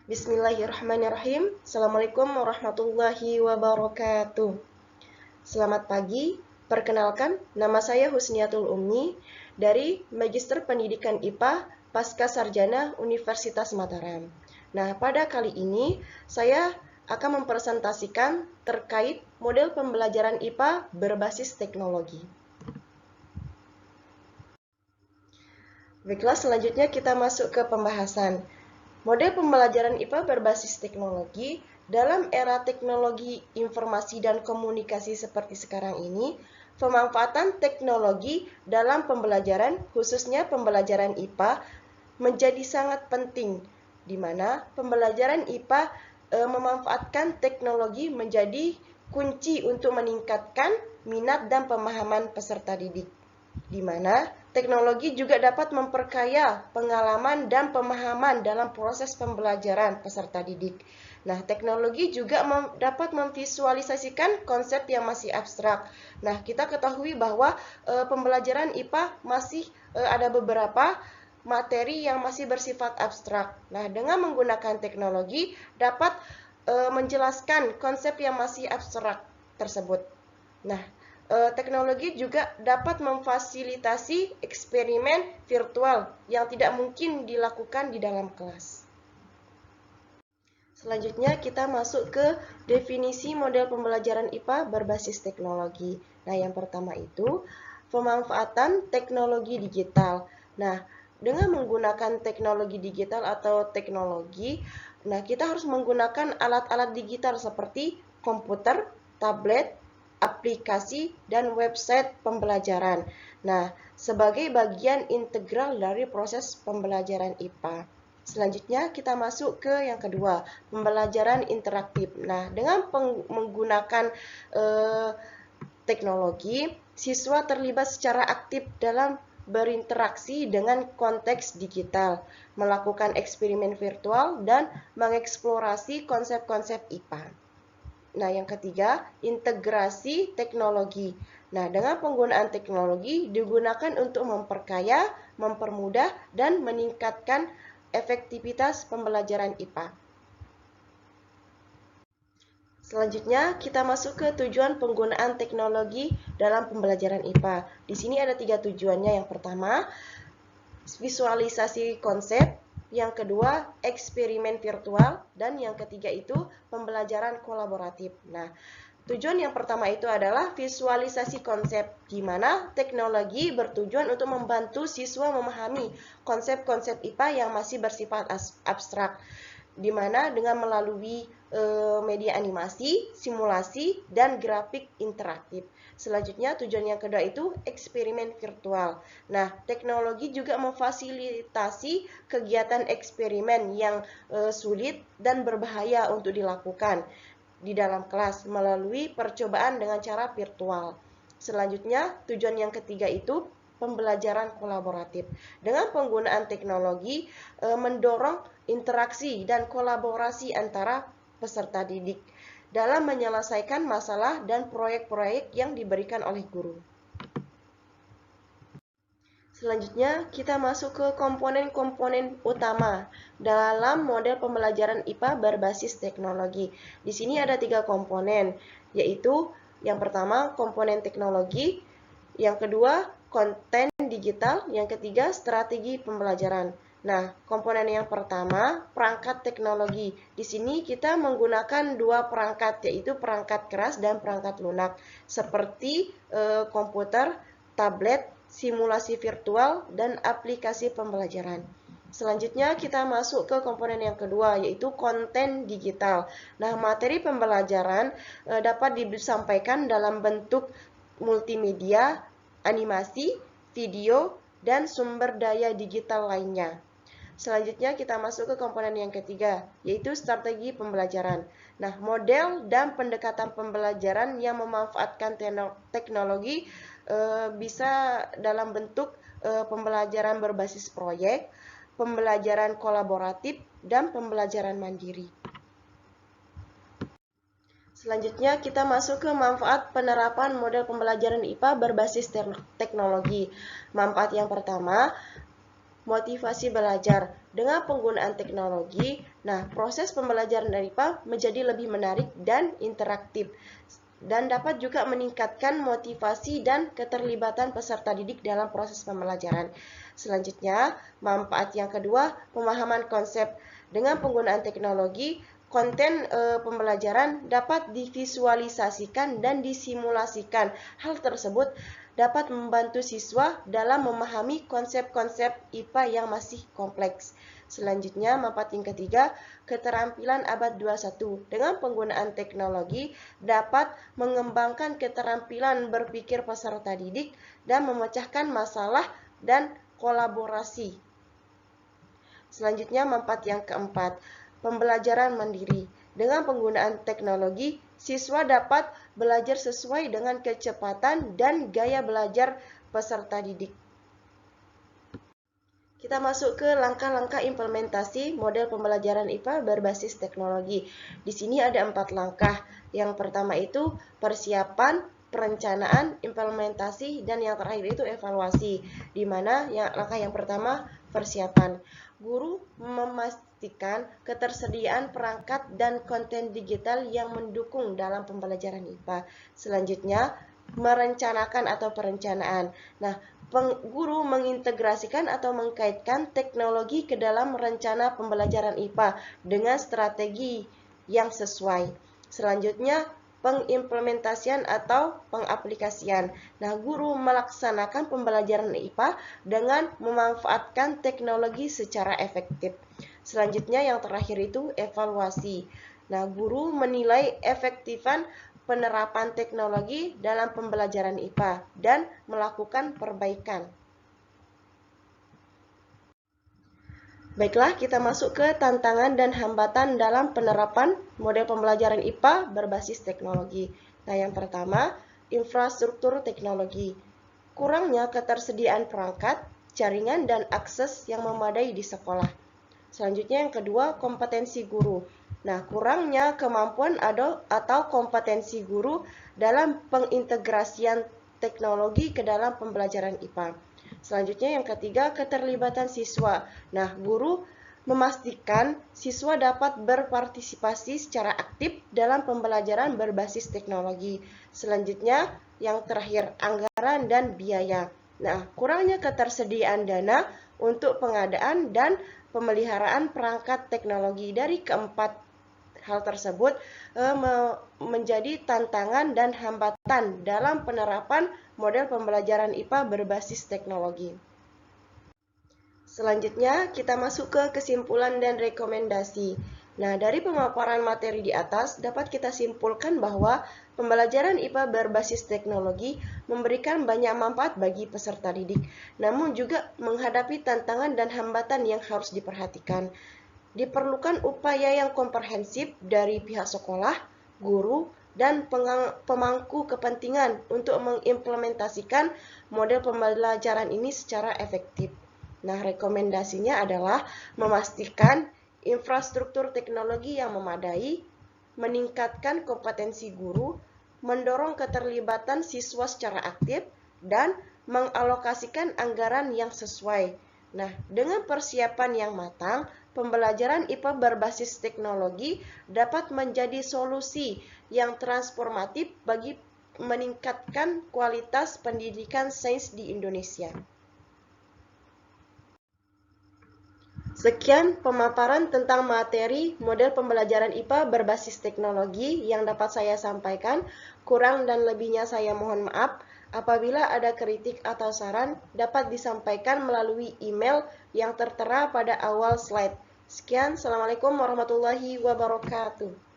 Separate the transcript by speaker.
Speaker 1: Bismillahirrahmanirrahim. Assalamualaikum warahmatullahi wabarakatuh. Selamat pagi. Perkenalkan, nama saya Husniatul Ummi dari Magister Pendidikan IPA Pasca Sarjana Universitas Mataram. Nah, pada kali ini saya akan mempresentasikan terkait model pembelajaran IPA berbasis teknologi. Baiklah, selanjutnya kita masuk ke pembahasan. Model pembelajaran IPA berbasis teknologi dalam era teknologi informasi dan komunikasi seperti sekarang ini, pemanfaatan teknologi dalam pembelajaran, khususnya pembelajaran IPA, menjadi sangat penting, di mana pembelajaran IPA memanfaatkan teknologi menjadi kunci untuk meningkatkan minat dan pemahaman peserta didik, di mana teknologi juga dapat memperkaya pengalaman dan pemahaman dalam proses pembelajaran peserta didik. Nah, teknologi juga dapat memvisualisasikan konsep yang masih abstrak. Nah, kita ketahui bahwa pembelajaran IPA masih ada beberapa materi yang masih bersifat abstrak. Nah, dengan menggunakan teknologi dapat menjelaskan konsep yang masih abstrak tersebut. Nah, teknologi juga dapat memfasilitasi eksperimen virtual yang tidak mungkin dilakukan di dalam kelas. Selanjutnya kita masuk ke definisi model pembelajaran IPA berbasis teknologi. Nah, yang pertama itu pemanfaatan teknologi digital. Nah, dengan menggunakan teknologi digital atau teknologi, nah kita harus menggunakan alat-alat digital seperti komputer, tablet, aplikasi, dan website pembelajaran. Nah, sebagai bagian integral dari proses pembelajaran IPA. Selanjutnya kita masuk ke yang kedua, pembelajaran interaktif. Nah, dengan menggunakan teknologi, siswa terlibat secara aktif dalam berinteraksi dengan konteks digital, melakukan eksperimen virtual, dan mengeksplorasi konsep-konsep IPA. Nah, yang ketiga, integrasi teknologi. Nah, dengan penggunaan teknologi digunakan untuk memperkaya, mempermudah, dan meningkatkan efektivitas pembelajaran IPA. Selanjutnya, kita masuk ke tujuan penggunaan teknologi dalam pembelajaran IPA. Di sini ada 3 tujuannya. Yang pertama, visualisasi konsep. Yang kedua, eksperimen virtual, dan yang ketiga itu pembelajaran kolaboratif. Nah, tujuan yang pertama itu adalah visualisasi konsep, di mana teknologi bertujuan untuk membantu siswa memahami konsep-konsep IPA yang masih bersifat abstrak, di mana dengan melalui media animasi, simulasi, dan grafik interaktif. Selanjutnya, tujuan yang kedua itu eksperimen virtual. Nah, teknologi juga memfasilitasi kegiatan eksperimen yang sulit dan berbahaya untuk dilakukan di dalam kelas melalui percobaan dengan cara virtual. Selanjutnya, tujuan yang ketiga itu pembelajaran kolaboratif. Dengan penggunaan teknologi mendorong interaksi dan kolaborasi antara peserta didik dalam menyelesaikan masalah dan proyek-proyek yang diberikan oleh guru. Selanjutnya, kita masuk ke komponen-komponen utama dalam model pembelajaran IPA berbasis teknologi. Di sini ada 3 komponen, yaitu yang pertama komponen teknologi, yang kedua konten digital, yang ketiga strategi pembelajaran. Nah, komponen yang pertama, perangkat teknologi. Di sini kita menggunakan 2 perangkat, yaitu perangkat keras dan perangkat lunak, seperti komputer, tablet, simulasi virtual, dan aplikasi pembelajaran. Selanjutnya kita masuk ke komponen yang kedua, yaitu konten digital. Nah, materi pembelajaran dapat disampaikan dalam bentuk multimedia, animasi, video, dan sumber daya digital lainnya. Selanjutnya kita masuk ke komponen yang ketiga, yaitu strategi pembelajaran. Nah, model dan pendekatan pembelajaran yang memanfaatkan teknologi bisa dalam bentuk pembelajaran berbasis proyek, pembelajaran kolaboratif, dan pembelajaran mandiri. Selanjutnya kita masuk ke manfaat penerapan model pembelajaran IPA berbasis teknologi. Manfaat yang pertama, motivasi belajar. Dengan penggunaan teknologi, nah proses pembelajaran dari IPA menjadi lebih menarik dan interaktif dan dapat juga meningkatkan motivasi dan keterlibatan peserta didik dalam proses pembelajaran. Selanjutnya, manfaat yang kedua, pemahaman konsep. Dengan penggunaan teknologi, konten pembelajaran dapat divisualisasikan dan disimulasikan. Hal tersebut dapat membantu siswa dalam memahami konsep-konsep IPA yang masih kompleks. Selanjutnya, manfaat yang ketiga, keterampilan abad 21. Dengan penggunaan teknologi dapat mengembangkan keterampilan berpikir peserta didik dan memecahkan masalah dan kolaborasi. Selanjutnya, manfaat yang keempat, pembelajaran mandiri. Dengan penggunaan teknologi, siswa dapat belajar sesuai dengan kecepatan dan gaya belajar peserta didik. Kita masuk ke langkah-langkah implementasi model pembelajaran IPA berbasis teknologi. Di sini ada 4 langkah. Yang pertama itu persiapan, perencanaan, implementasi, dan yang terakhir itu evaluasi. Di mana langkah yang pertama persiapan. Guru memastikan ketersediaan perangkat dan konten digital yang mendukung dalam pembelajaran IPA. Selanjutnya, merencanakan atau perencanaan. Nah, guru mengintegrasikan atau mengkaitkan teknologi ke dalam rencana pembelajaran IPA dengan strategi yang sesuai. Selanjutnya, pengimplementasian atau pengaplikasian. Nah, guru melaksanakan pembelajaran IPA dengan memanfaatkan teknologi secara efektif. Selanjutnya, yang terakhir itu evaluasi. Nah, guru menilai efektifan penerapan teknologi dalam pembelajaran IPA dan melakukan perbaikan. Baiklah, kita masuk ke tantangan dan hambatan dalam penerapan model pembelajaran IPA berbasis teknologi. Nah, yang pertama, infrastruktur teknologi. Kurangnya ketersediaan perangkat, jaringan, dan akses yang memadai di sekolah. Selanjutnya yang kedua, kompetensi guru. Nah, kurangnya kemampuan atau kompetensi guru dalam pengintegrasian teknologi ke dalam pembelajaran IPA. Selanjutnya yang ketiga, keterlibatan siswa. Nah, guru memastikan siswa dapat berpartisipasi secara aktif dalam pembelajaran berbasis teknologi. Selanjutnya, yang terakhir, anggaran dan biaya. Nah, kurangnya ketersediaan dana untuk pengadaan dan pemeliharaan perangkat teknologi. Dari keempat hal tersebut menjadi tantangan dan hambatan dalam penerapan model pembelajaran IPA berbasis teknologi. Selanjutnya, kita masuk ke kesimpulan dan rekomendasi. Nah, dari pemaparan materi di atas, dapat kita simpulkan bahwa pembelajaran IPA berbasis teknologi memberikan banyak manfaat bagi peserta didik, namun juga menghadapi tantangan dan hambatan yang harus diperhatikan. Diperlukan upaya yang komprehensif dari pihak sekolah, guru, dan pemangku kepentingan untuk mengimplementasikan model pembelajaran ini secara efektif. Nah, rekomendasinya adalah memastikan infrastruktur teknologi yang memadai, meningkatkan kompetensi guru, mendorong keterlibatan siswa secara aktif, dan mengalokasikan anggaran yang sesuai. Nah, dengan persiapan yang matang, pembelajaran IPA berbasis teknologi dapat menjadi solusi yang transformatif bagi meningkatkan kualitas pendidikan sains di Indonesia. Sekian pemaparan tentang materi model pembelajaran IPA berbasis teknologi yang dapat saya sampaikan. Kurang dan lebihnya saya mohon maaf. Apabila ada kritik atau saran, dapat disampaikan melalui email yang tertera pada awal slide. Sekian, Assalamualaikum warahmatullahi wabarakatuh.